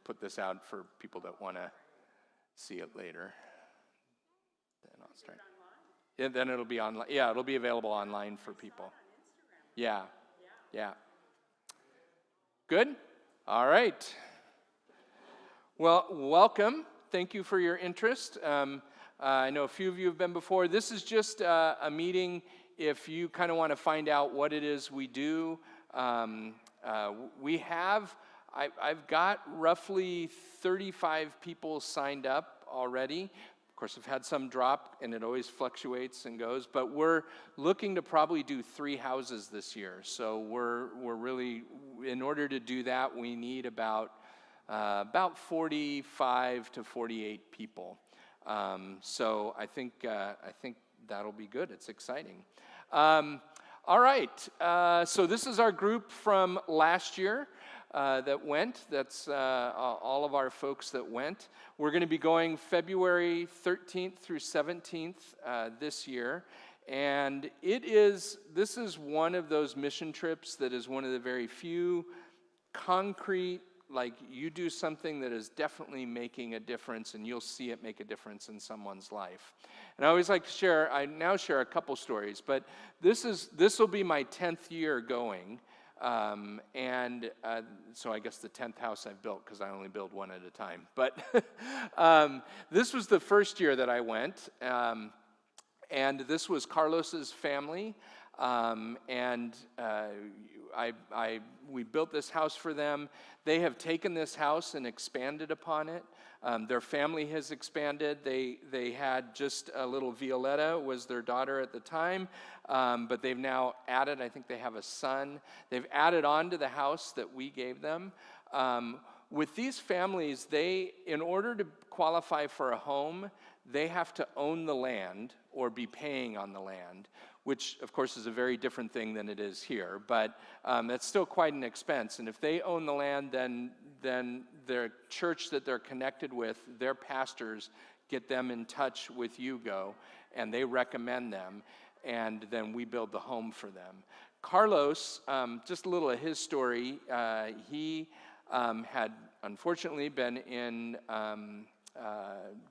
put this out for people that want to see it later. Then I'll start. Yeah, then it'll be online. Yeah, it'll be available online for people. Yeah. Good? All right. Well, welcome. Thank you for your interest. I know a few of you have been before. This is just a meeting if you kind of want to find out what it is we do. I've got roughly 35 people signed up already. Of course, I've had some drop, and it always fluctuates and goes, but we're looking to probably do 3 houses this year. So we're really, in order to do that, we need about 45 to 48 people. So I think that'll be good. It's exciting. All right. So this is our group from last year that went. That's all of our folks that went. We're going to be going February 13th through 17th this year. And this is one of those mission trips that is one of the very few concrete, like you do something that is definitely making a difference and you'll see it make a difference in someone's life. And I always like to share a couple stories, but this will be my 10th year going. So I guess the 10th house I've built, because I only build one at a time. But this was the first year that I went, and this was Carlos's family, we built this house for them. They have taken this house and expanded upon it. Their family has expanded. They had just a little Violetta, was their daughter at the time, but they've now added, I think they have a son. They've added on to the house that we gave them. With these families, in order to qualify for a home, they have to own the land or be paying on the land, which of course is a very different thing than it is here, but that's still quite an expense. And if they own the land, then their church that they're connected with, their pastors get them in touch with Hugo, and they recommend them, and then we build the home for them. Carlos, just a little of his story, he had unfortunately been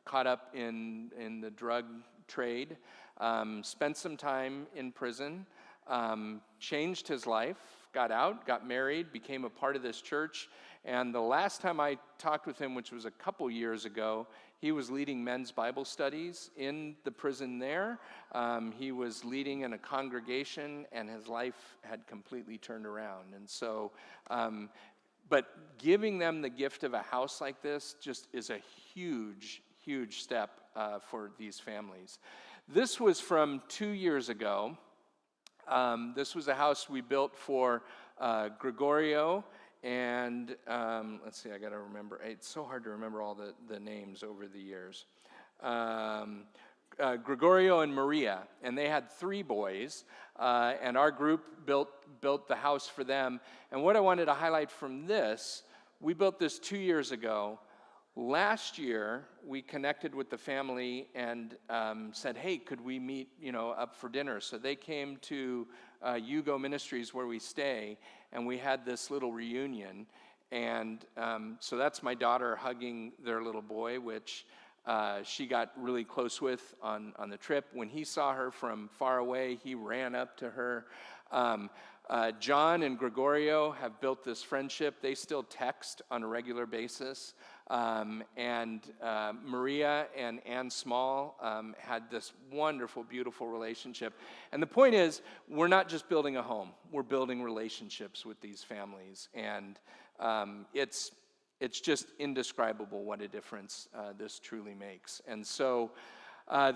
caught up in the drug trade, spent some time in prison, changed his life, got out, got married, became a part of this church, and the last time I talked with him, which was a couple years ago, he was leading men's Bible studies in the prison there. He was leading in a congregation, and his life had completely turned around. And so, but giving them the gift of a house like this just is a huge, huge step for these families. This was from 2 years ago. This was a house we built for Gregorio, and let's see, I got to remember. It's so hard to remember all the names over the years. Gregorio and Maria, and they had 3 boys, and our group built the house for them. And what I wanted to highlight from this, we built this 2 years ago. Last year, we connected with the family and said, hey, could we meet, up for dinner? So they came to Hugo Ministries where we stay, and we had this little reunion. And so that's my daughter hugging their little boy, which she got really close with on the trip. When he saw her from far away, he ran up to her. John and Gregorio have built this friendship. They still text on a regular basis. And Maria and Ann Small had this wonderful, beautiful relationship. And the point is, we're not just building a home. We're building relationships with these families. And it's just indescribable what a difference this truly makes. And so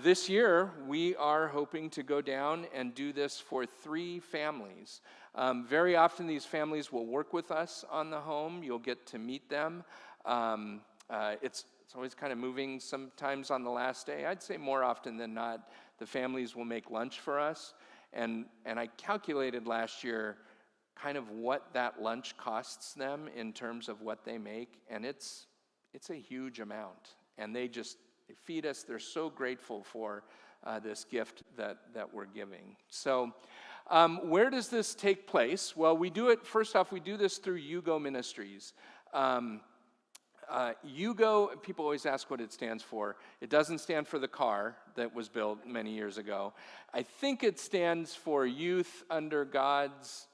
this year, we are hoping to go down and do this for 3 families. Very often, these families will work with us on the home. You'll get to meet them. It's always kind of moving sometimes on the last day. I'd say more often than not, the families will make lunch for us. And I calculated last year kind of what that lunch costs them in terms of what they make, and it's a huge amount. And they feed us. They're so grateful for this gift that we're giving. So where does this take place? Well, first off, we do this through Hugo Ministries. Yugo, people always ask what it stands for. It doesn't stand for the car that was built many years ago. I think it stands for Youth Under God's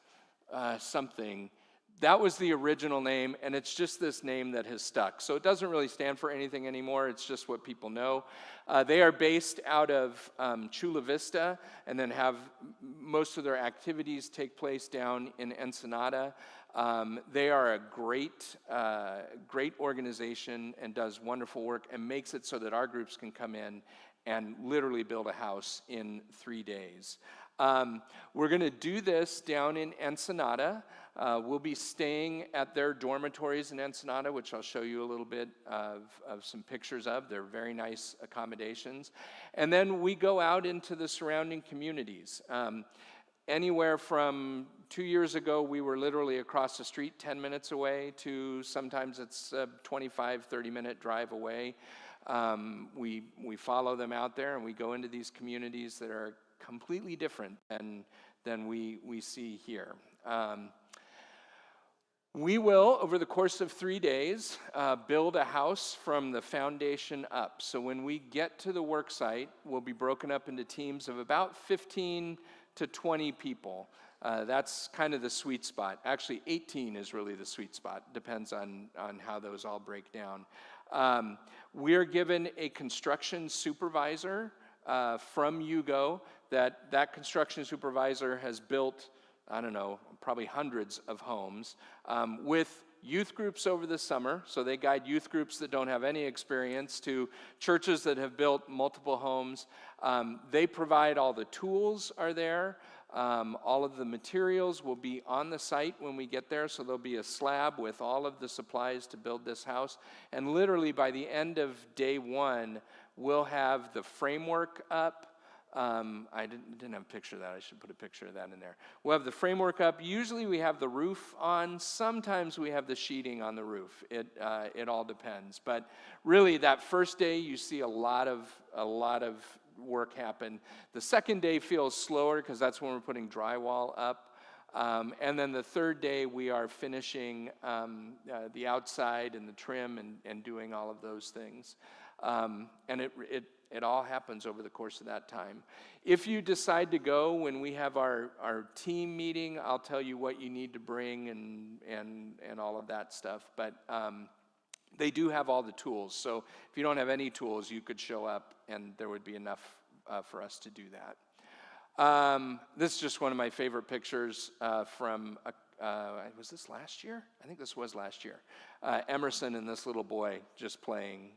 something. That was the original name, and it's just this name that has stuck. So it doesn't really stand for anything anymore. It's just what people know. They are based out of Chula Vista, and then have most of their activities take place down in Ensenada. They are a great organization and does wonderful work and makes it so that our groups can come in and literally build a house in 3 days. We're going to do this down in Ensenada. We'll be staying at their dormitories in Ensenada, which I'll show you a little bit of some pictures of. They're very nice accommodations. And then we go out into the surrounding communities. Anywhere from 2 years ago, we were literally across the street 10 minutes away, to sometimes it's a 25, 30-minute drive away. We follow them out there, and we go into these communities that are completely different than we see here. We will, over the course of 3 days, build a house from the foundation up. So when we get to the work site, we'll be broken up into teams of about 15 to 20 people. That's kind of the sweet spot. Actually, 18 is really the sweet spot. Depends on how those all break down. We are given a construction supervisor from Yugo. That construction supervisor has built, I don't know, probably hundreds of homes with youth groups over the summer. So they guide youth groups that don't have any experience to churches that have built multiple homes. They provide all the tools are there. All of the materials will be on the site when we get there. So there'll be a slab with all of the supplies to build this house. And literally by the end of day one, we'll have the framework up. I didn't have a picture of that. I should put a picture of that in there. We'll have the framework up. Usually we have the roof on. Sometimes we have the sheeting on the roof. It all depends. But really, that first day you see a lot of work happen. The second day feels slower because that's when we're putting drywall up. And then the third day we are finishing the outside and the trim and doing all of those things. And it all happens over the course of that time. If you decide to go, when we have our team meeting, I'll tell you what you need to bring and all of that stuff. But they do have all the tools. So if you don't have any tools, you could show up and there would be enough for us to do that. This is just one of my favorite pictures from, was this last year? I think this was last year. Emerson and this little boy just playing.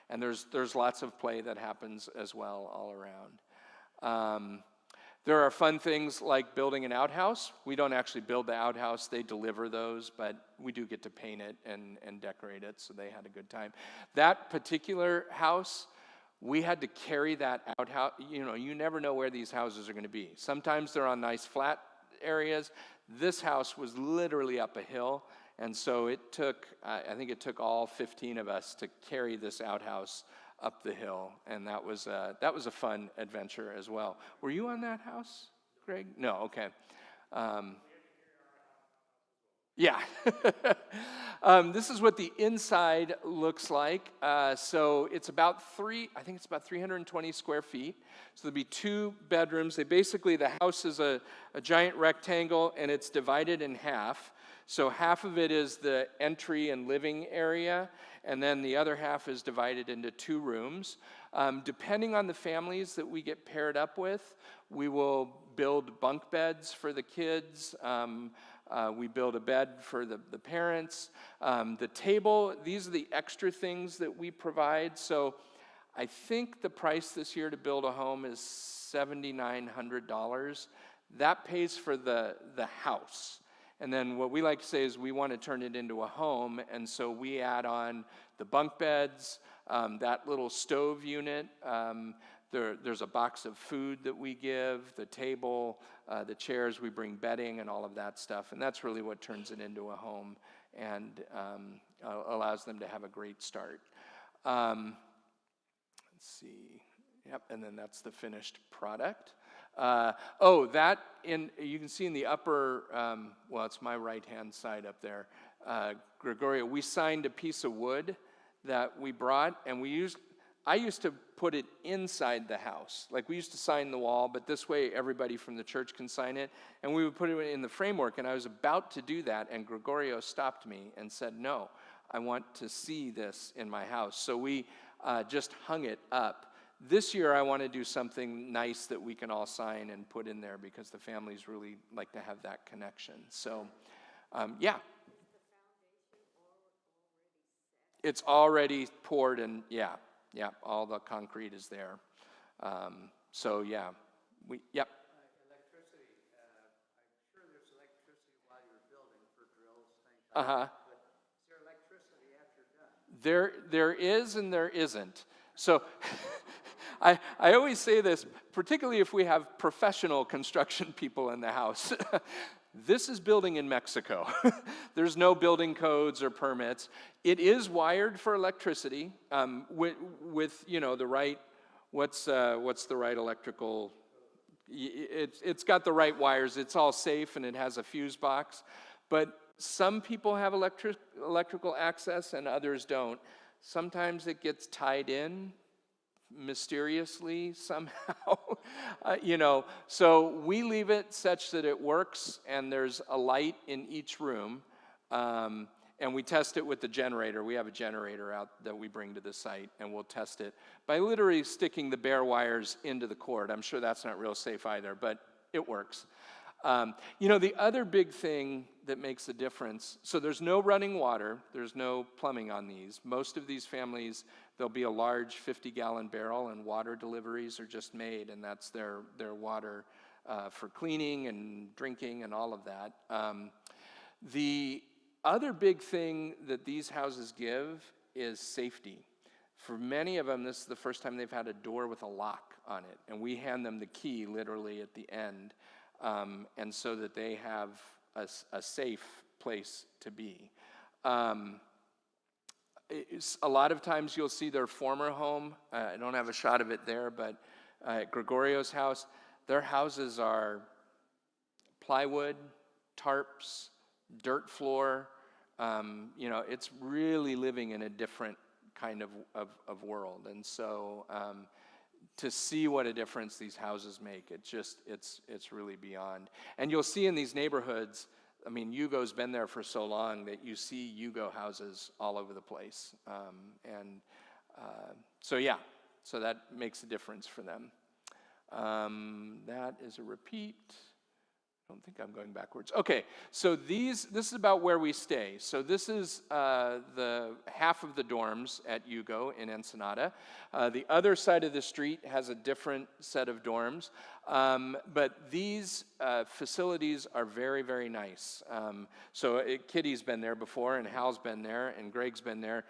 And there's lots of play that happens as well all around. There are fun things like building an outhouse. We don't actually build the outhouse, they deliver those, but we do get to paint it and decorate it, so they had a good time. That particular house, we had to carry that outhouse. You never know where these houses are going to be. Sometimes they're on nice flat areas. This house was literally up a hill, and so it took, I think it took all 15 of us to carry this outhouse up the hill, and that was a fun adventure as well. Were you on that house, Greg? No, okay. Yeah. This is what the inside looks like. So it's about 320 square feet. So there'll be 2 bedrooms. The house is a giant rectangle, and it's divided in half. So half of it is the entry and living area, and then the other half is divided into 2 rooms. Depending on the families that we get paired up with, we will build bunk beds for the kids. We build a bed for the parents. The table, these are the extra things that we provide. So I think the price this year to build a home is $7,900. That pays for the house. And then what we like to say is we want to turn it into a home, and so we add on the bunk beds, that little stove unit. There's a box of food that we give, the table, the chairs, we bring bedding and all of that stuff. And that's really what turns it into a home and allows them to have a great start. Let's see. Yep, and then that's the finished product. You can see in the upper, it's my right-hand side up there. Gregorio, we signed a piece of wood that we brought, and I used to put it inside the house. Like, we used to sign the wall, but this way everybody from the church can sign it, and we would put it in the framework, and I was about to do that, and Gregorio stopped me and said, no, I want to see this in my house. So we just hung it up. This year I want to do something nice that we can all sign and put in there, because the families really like to have that connection. So, yeah. It's already poured, and yeah, all the concrete is there. So yeah, yep. Electricity, I'm sure there's electricity while you're building for drills, things like that. But is there electricity after done? There is and there isn't. So I always say this, particularly if we have professional construction people in the house. This is building in Mexico. There's no building codes or permits. It is wired for electricity with the right, what's the right electrical, it's got the right wires. It's all safe, and it has a fuse box. But some people have electrical access and others don't. Sometimes it gets tied in mysteriously somehow, so we leave it such that it works, and there's a light in each room, and we test it with the generator. We have a generator out that we bring to the site, and we'll test it by literally sticking the bare wires into the cord. I'm sure that's not real safe either, but it works. The other big thing that makes a difference, so there's no running water, there's no plumbing on these. Most of these families, there'll be a large 50-gallon barrel, and water deliveries are just made, and that's their water for cleaning and drinking and all of that. The other big thing that these houses give is safety. For many of them, this is the first time they've had a door with a lock on it, and we hand them the key literally at the end. And so that they have a safe place to be. A lot of times you'll see their former home. I don't have a shot of it there, but at Gregorio's house, their houses are plywood, tarps, dirt floor. It's really living in a different kind of world. And so to see what a difference these houses make, it's really beyond. And you'll see in these neighborhoods, I mean, Yugo's been there for so long that you see Yugo houses all over the place. So that makes a difference for them. That is a repeat. I don't think I'm going backwards. Okay, so this is about where we stay. So this is the half of the dorms at Yugo in Ensenada. The other side of the street has a different set of dorms. But these facilities are very, very nice. Kitty's been there before, and Hal's been there, and Greg's been there.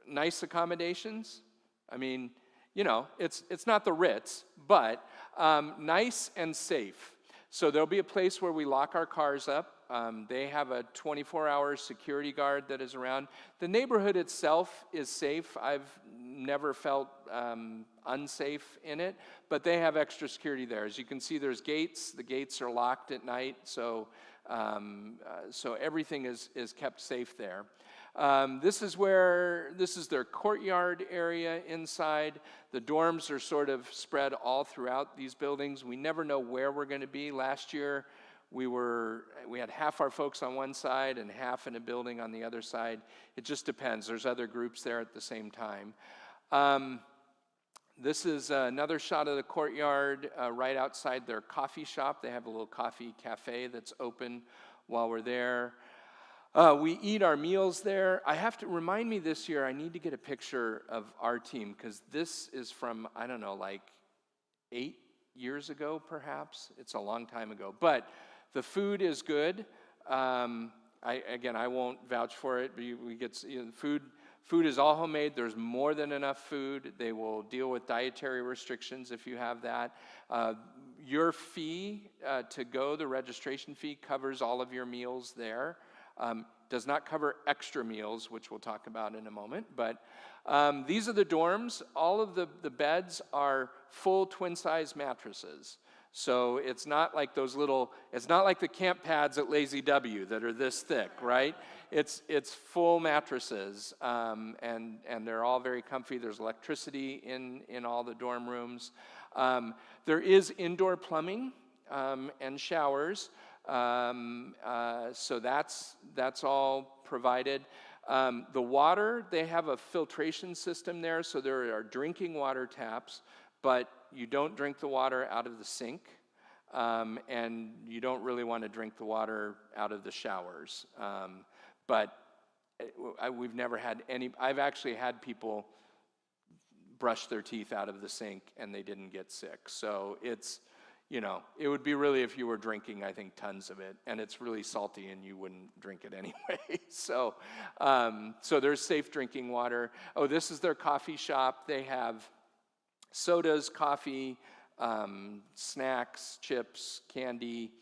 Nice accommodations. I mean, it's not the Ritz, but nice and safe. So there'll be a place where we lock our cars up. They have a 24-hour security guard that is around. The neighborhood itself is safe. I've never felt unsafe in it, but they have extra security there. As you can see, there's gates. The gates are locked at night, so everything is kept safe there. This is their courtyard area inside. The dorms are sort of spread all throughout these buildings. We never know where we're going to be. Last year, we had half our folks on one side and half in a building on the other side. It just depends. There's other groups there at the same time. This is another shot of the courtyard right outside their coffee shop. They have a little coffee cafe that's open while we're there. We eat our meals there. I have to remind me this year, I need to get a picture of our team, because this is from, I don't know, like 8 years ago, perhaps. It's a long time ago. But the food is good. I won't vouch for it, but we get food is all homemade. There's more than enough food. They will deal with dietary restrictions if you have that. Your fee to go, the registration fee, covers all of your meals there. Does not cover extra meals, which we'll talk about in a moment. But these are the dorms. All of the beds are full twin-size mattresses. So it's not like it's not like the camp pads at Lazy W that are this thick, right? it's full mattresses, and they're all very comfy. There's electricity in all the dorm rooms. There is indoor plumbing and showers, so that's all provided. The water, they have a filtration system there, so there are drinking water taps, but you don't drink the water out of the sink, and you don't really want to drink the water out of the showers. But we've never had any, I've actually had people brush their teeth out of the sink and they didn't get sick. So it's, it would be really if you were drinking, I think, tons of it, and it's really salty and you wouldn't drink it anyway. So there's safe drinking water. Oh, this is their coffee shop. They have sodas, coffee, snacks, chips, candy,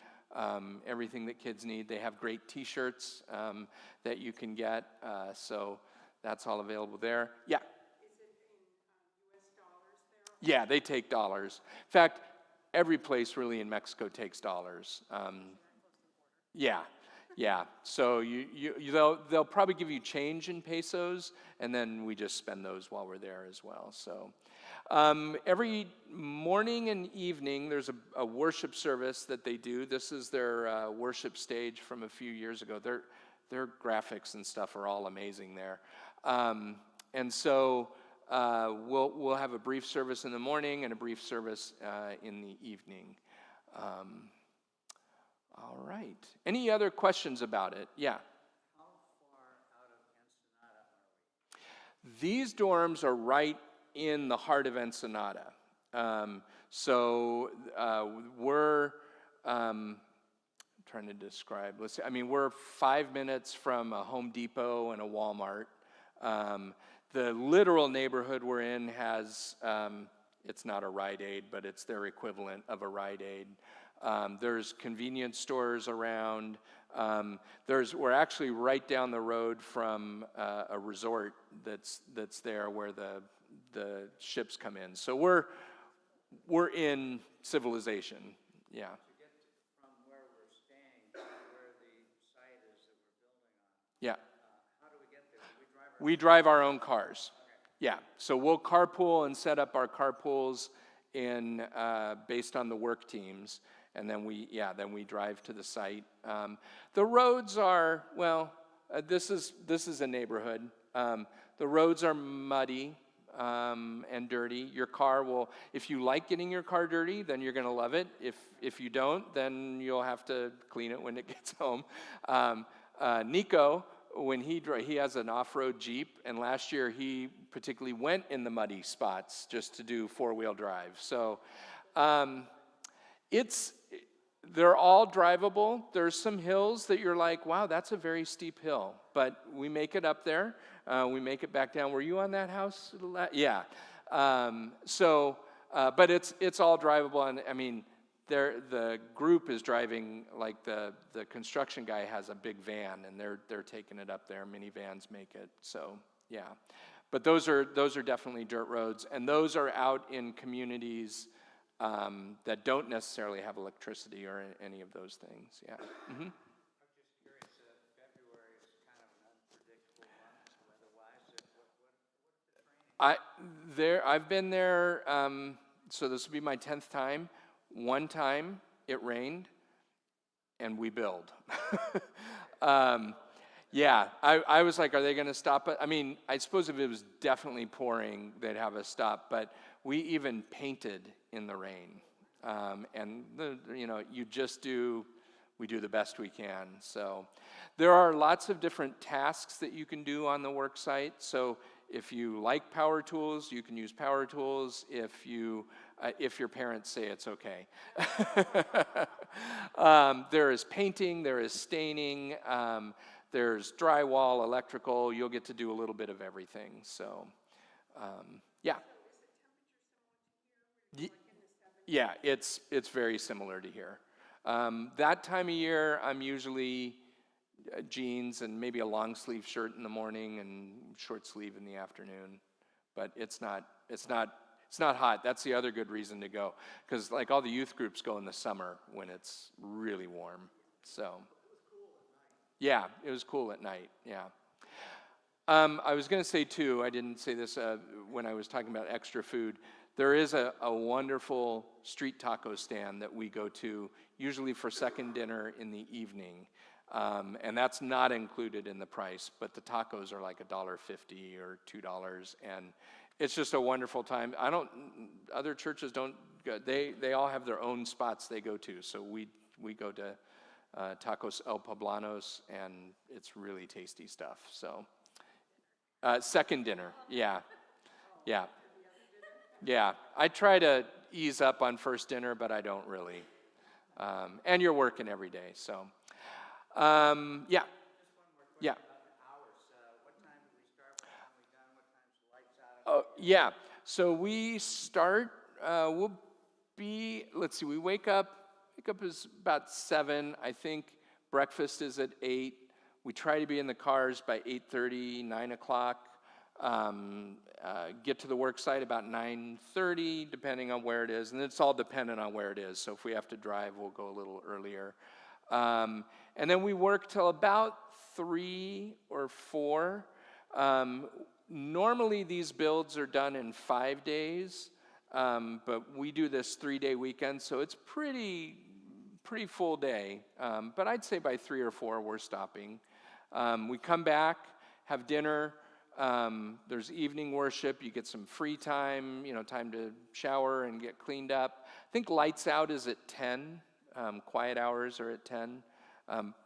everything that kids need. They have great t-shirts that you can get, so that's all available there. Yeah? Is it in US dollars there? Yeah, they take dollars. In fact, every place really in Mexico takes dollars. Yeah. So they'll probably give you change in pesos, and then we just spend those while we're there as well. So every morning and evening, there's a worship service that they do. This is their worship stage from a few years ago. Their graphics and stuff are all amazing there. And so we'll have a brief service in the morning and a brief service in the evening. All right. Any other questions about it? Yeah. How far out of Ensenada are we? These dorms are right in the heart of Ensenada. So we're trying to describe. Let's see. I mean, we're 5 minutes from a Home Depot and a Walmart. The literal neighborhood we're in has, it's not a Rite Aid, but it's their equivalent of a Rite Aid. There's convenience stores around. We're actually right down the road from a resort that's there where the ships come in. So we're in civilization. Yeah. To get from where we're staying to where the site is that we're building on. Yeah. How do we get there? We drive our own cars. Okay. Yeah. So we'll carpool and set up our carpools in based on the work teams. And then we drive to the site. The roads are, this is a neighborhood. The roads are muddy and dirty. Your car will, if you like getting your car dirty, then you're gonna love it. If you don't, then you'll have to clean it when it gets home. Nico, when he has an off-road Jeep, and last year he particularly went in the muddy spots just to do four-wheel drive. So they're all drivable. There's some hills that you're like, wow, that's a very steep hill, but we make it up there. We make it back down. Were you on that house? Yeah. But it's all drivable, and I mean, the group is driving, like the construction guy has a big van, and they're taking it up there. Minivans make it. So yeah, but those are definitely dirt roads, and those are out in communities that don't necessarily have electricity or any of those things. Yeah. Mm-hmm. I'm just curious. February is kind of an unpredictable month weather-wise. What's the training? I've been there. So this will be my 10th time. One time it rained, and we build. Yeah, I was like, are they going to stop it? I mean, I suppose if it was definitely pouring, they'd have us stop. But we even painted in the rain, and we do the best we can. So there are lots of different tasks that you can do on the work site. So if you like power tools, you can use power tools. If your parents say it's okay. There is painting, there is staining, there's drywall, electrical. You'll get to do a little bit of everything. So, yeah. Yeah, it's very similar to here. That time of year, I'm usually jeans and maybe a long sleeve shirt in the morning and short sleeve in the afternoon. But it's not hot. That's the other good reason to go, because like all the youth groups go in the summer when it's really warm. So, Yeah, it was cool at night, yeah. I was going to say too, I didn't say this when I was talking about extra food. There is a wonderful street taco stand that we go to, usually for second dinner in the evening. And that's not included in the price, but the tacos are like $1.50 or $2, and it's just a wonderful time. Other churches don't, they all have their own spots they go to, so we go to Tacos El Poblanos, and it's really tasty stuff, so. Second dinner, yeah. Yeah, I try to ease up on first dinner, but I don't really. And you're working every day, so. Yeah. Just one more question Yeah. about the hours. What time do we start? What time are we done? What time's the lights out? Oh, yeah. So we start, let's see, we wake up is about 7. I think breakfast is at 8. We try to be in the cars by 8:30, 9 o'clock. Get to the work site about 9:30, depending on where it is. And it's all dependent on where it is. So if we have to drive, we'll go a little earlier. And then we work till about 3 or 4. Normally these builds are done in 5 days, but we do this 3-day weekend, so it's pretty full day. But I'd say by 3 or 4 we're stopping. We come back, have dinner. There's evening worship. You get some free time, time to shower and get cleaned up. I think lights out is at 10. Quiet hours are at 10.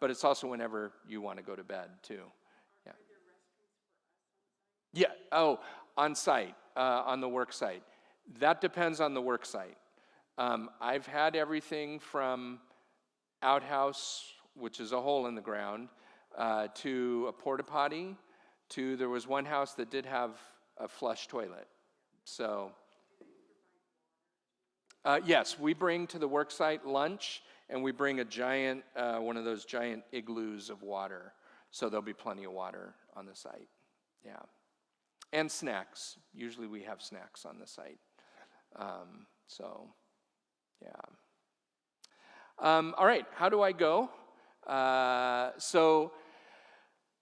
But it's also whenever you want to go to bed, too. Yeah. Yeah. Oh, on site, on the work site. That depends on the work site. I've had everything from outhouse, which is a hole in the ground, to a porta potty, to there was one house that did have a flush toilet. So, yes, we bring to the work site lunch, and we bring a giant, one of those giant igloos of water. So there'll be plenty of water on the site. Yeah. And snacks. Usually we have snacks on the site. So, yeah. All right, how do I go?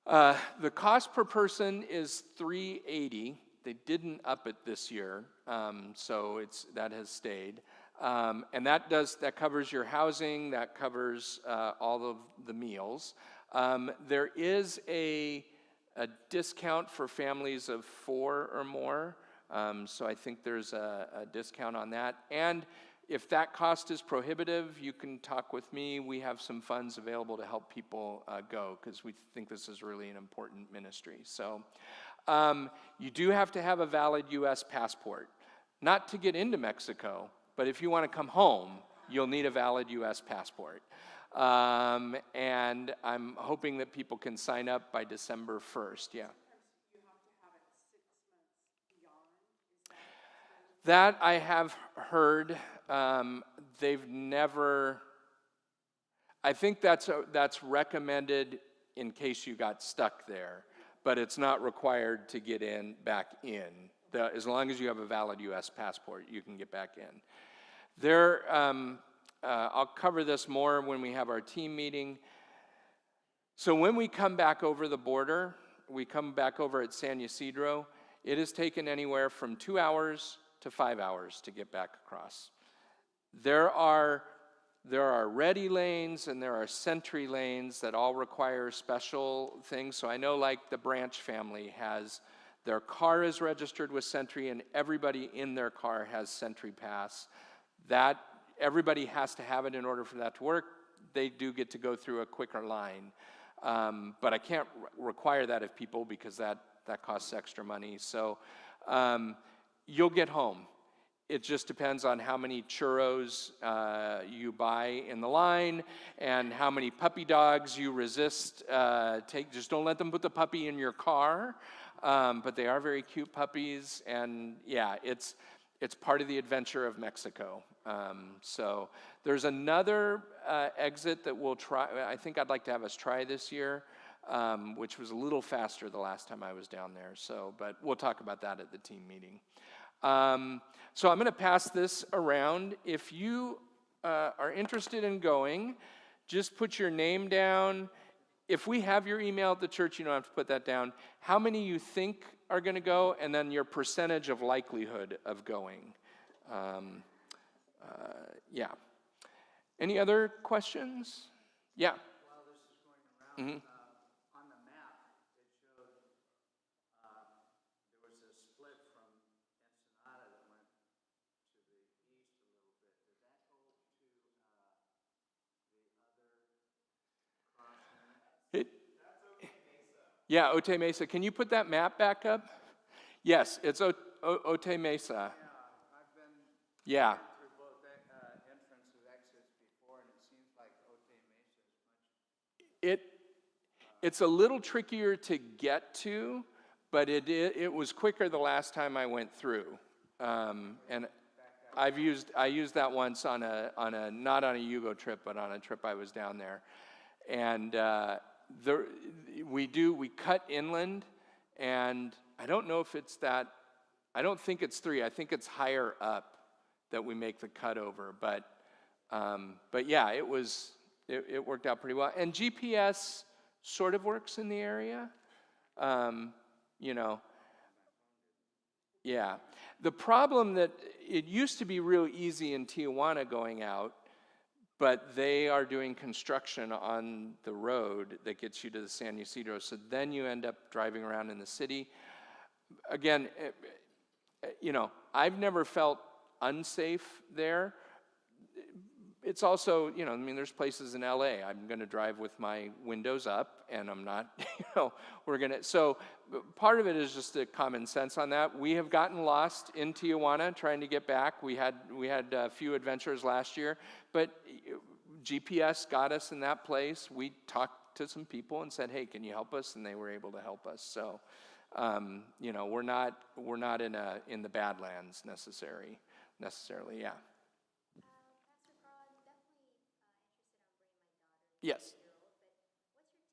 The cost per person is $380. They didn't up it this year, so that has stayed. And that covers your housing, that covers all of the meals. There is a discount for families of 4 or more, so I think there's a discount on that. And if that cost is prohibitive, you can talk with me. We have some funds available to help people go, because we think this is really an important ministry. So you do have to have a valid U.S. passport, not to get into Mexico, but if you want to come home, you'll need a valid U.S. passport. And I'm hoping that people can sign up by December 1st, yeah. That I have heard. They've never, I think that's recommended in case you got stuck there, but it's not required to get back in. As long as you have a valid U.S. passport, you can get back in. I'll cover this more when we have our team meeting. So when we come back over the border, we come back over at San Ysidro, it has taken anywhere from 2 hours to 5 hours to get back across. There are ready lanes and there are sentry lanes that all require special things. So I know, like, the Branch family their car is registered with Sentry, and everybody in their car has Sentry Pass. That everybody has to have it in order for that to work. They do get to go through a quicker line, but I can't require that of people because that costs extra money. So you'll get home. It just depends on how many churros you buy in the line and how many puppy dogs you resist. Just don't let them put the puppy in your car. But they are very cute puppies, and yeah, it's part of the adventure of Mexico. So there's another exit that we'll try. I think I'd like to have us try this year, which was a little faster the last time I was down there. So, but we'll talk about that at the team meeting. So I'm going to pass this around. If you are interested in going, just put your name down. if we have your email at the church, you don't have to put that down. How many you think are going to go, and then your percentage of likelihood of going. Yeah. Any other questions? Yeah. While this is going around, on the map, it showed there was a split from Ensenada that went to the east a little bit. Did that go to the other crossing? Yeah, Otay Mesa. Can you put that map back up? Yes, it's Otay Mesa. I've been Yeah. through both entrances, exits before, and it seems like Otay Mesa is much. It's a little trickier to get to, but it was quicker the last time I went through. And I used that once on a not on a Yugo trip, but on a trip I was down there. And we cut inland, and I don't know if it's that. I don't think it's 3. I think it's higher up that we make the cut over. But yeah, it worked out pretty well. And GPS sort of works in the area. Yeah. The problem that it used to be real easy in Tijuana going out, but they are doing construction on the road that gets you to the San Ysidro. So then you end up driving around in the city. Again, I've never felt unsafe there. It's also, there's places in LA. I'm going to drive with my windows up, and I'm not, so part of it is just a common sense on that. We have gotten lost in Tijuana trying to get back. We had a few adventures last year, but GPS got us in that place. We talked to some people and said, hey, can you help us? And they were able to help us. So, we're not in the Badlands necessarily, yeah. Pastor Carl, I'm definitely interested on bringing my daughter. Yes. But what's your take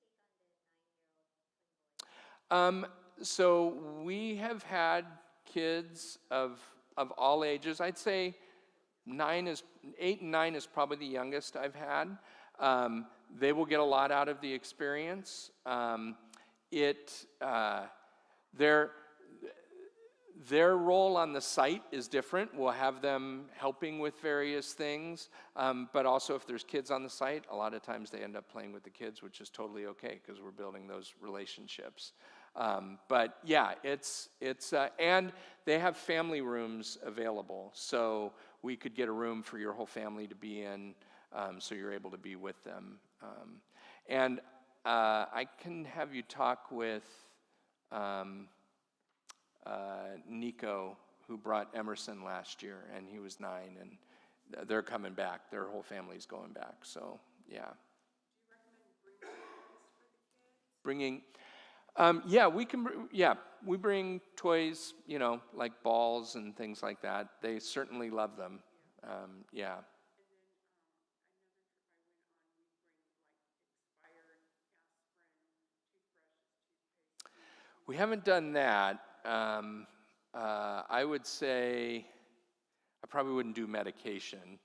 on the 9-year-old twin boy? So we have had kids of all ages. I'd say 8 and 9 is probably the youngest I've had. They will get a lot out of the experience. Their role on the site is different. We'll have them helping with various things, but also if there's kids on the site, a lot of times they end up playing with the kids, which is totally okay because we're building those relationships. But yeah, and they have family rooms available, so we could get a room for your whole family to be in, so you're able to be with them. And I can have you talk with Nico, who brought Emerson last year, and he was 9, and they're coming back. Their whole family's going back, so yeah. Do you recommend bringing toys for the kids? Yeah, we bring toys, like balls and things like that. They certainly love them. Yeah. And then another trip I went on, we bring like expired aspirin, toothbrushes, toothpaste. We haven't done that. I would say I probably wouldn't do medication.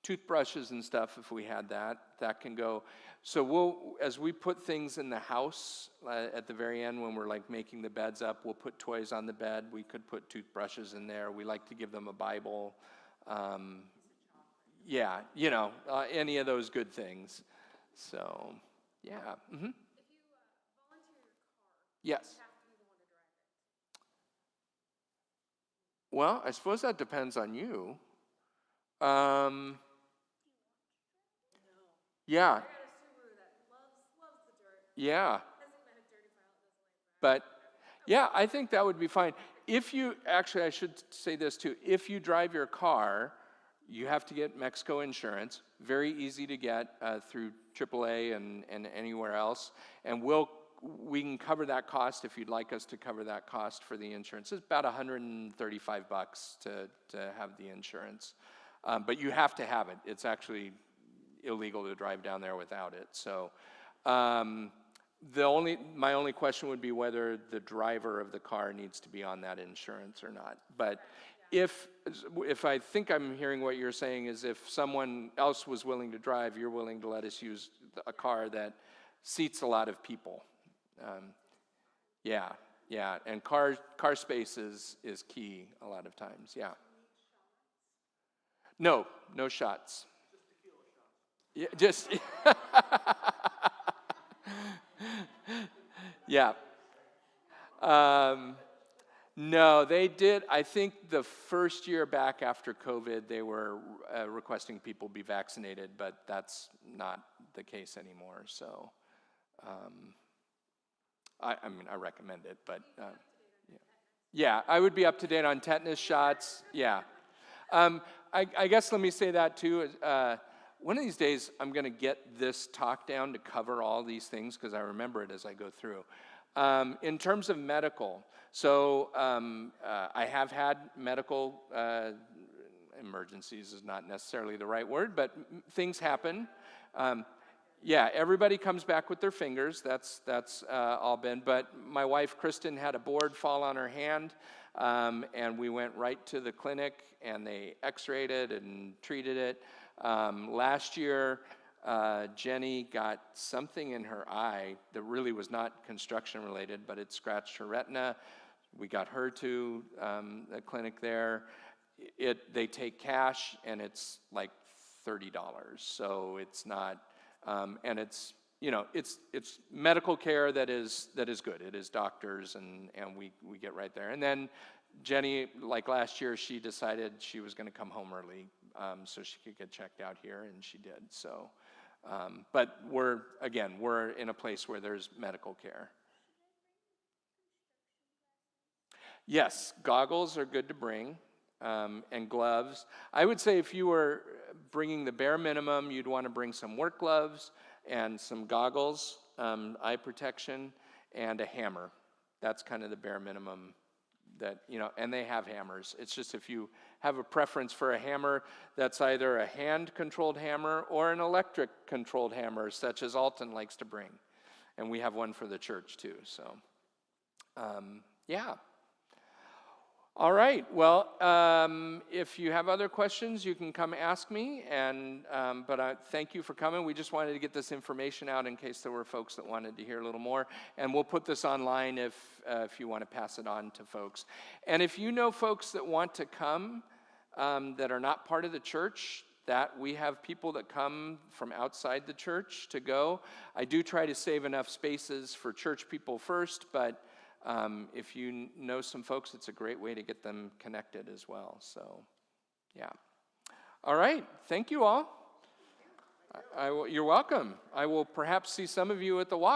Toothbrushes and stuff, if we had that can go. So as we put things in the house at the very end when we're like making the beds up, we'll put toys on the bed. We could put toothbrushes in there. We like to give them a Bible. Yeah, any of those good things. So, yeah. Mm-hmm. If you volunteer your car, Yes. you have to be the one to drive it. Well, I suppose that depends on you. Yeah, I got a Subaru that loves the dirt. yeah. Hasn't met a dirty pile, doesn't like But yeah, I think that would be fine. I should say this too. If you drive your car, you have to get Mexico insurance. Very easy to get through AAA and anywhere else. And we can cover that cost if you'd like us to cover that cost for the insurance. It's about $135 to have the insurance. But you have to have it. It's actually illegal to drive down there without it. So my only question would be whether the driver of the car needs to be on that insurance or not. But if I think I'm hearing what you're saying is if someone else was willing to drive, you're willing to let us use a car that seats a lot of people. Yeah, yeah, and car space is key a lot of times. Yeah. No shots. Yeah, just yeah. No, they did. I think the first year back after COVID, they were requesting people be vaccinated, but that's not the case anymore. So, I mean, I recommend it, but yeah, I would be up to date on tetanus shots. Yeah. I guess let me say that too. One of these days, I'm going to get this talk down to cover all these things because I remember it as I go through. In terms of medical, so I have had medical emergencies is not necessarily the right word, but things happen. Yeah, everybody comes back with their fingers. That's all been. But my wife, Kristen, had a board fall on her hand, and we went right to the clinic, and they x-rayed it and treated it. Last year, Jenny got something in her eye that really was not construction related, but it scratched her retina. We got her to the clinic there. They take cash, and it's like $30, so it's not. And it's it's medical care that is good. It is doctors, and we get right there. And then Jenny, like last year, she decided she was going to come home early so she could get checked out here, and she did. So, but we're in a place where there's medical care. Yes, goggles are good to bring, and gloves. I would say if you were bringing the bare minimum, you'd want to bring some work gloves and some goggles, eye protection, and a hammer. That's kind of the bare minimum that, and they have hammers. It's just if you have a preference for a hammer, that's either a hand-controlled hammer or an electric-controlled hammer, such as Alton likes to bring. And we have one for the church, too. So, yeah. All right. Well, if you have other questions, you can come ask me. But I thank you for coming. We just wanted to get this information out in case there were folks that wanted to hear a little more. And we'll put this online if you want to pass it on to folks. And if you know folks that want to come that are not part of the church, that we have people that come from outside the church to go. I do try to save enough spaces for church people first, but if you know some folks, it's a great way to get them connected as well. So, yeah. All right. Thank you all. You're welcome. I will perhaps see some of you at the walk.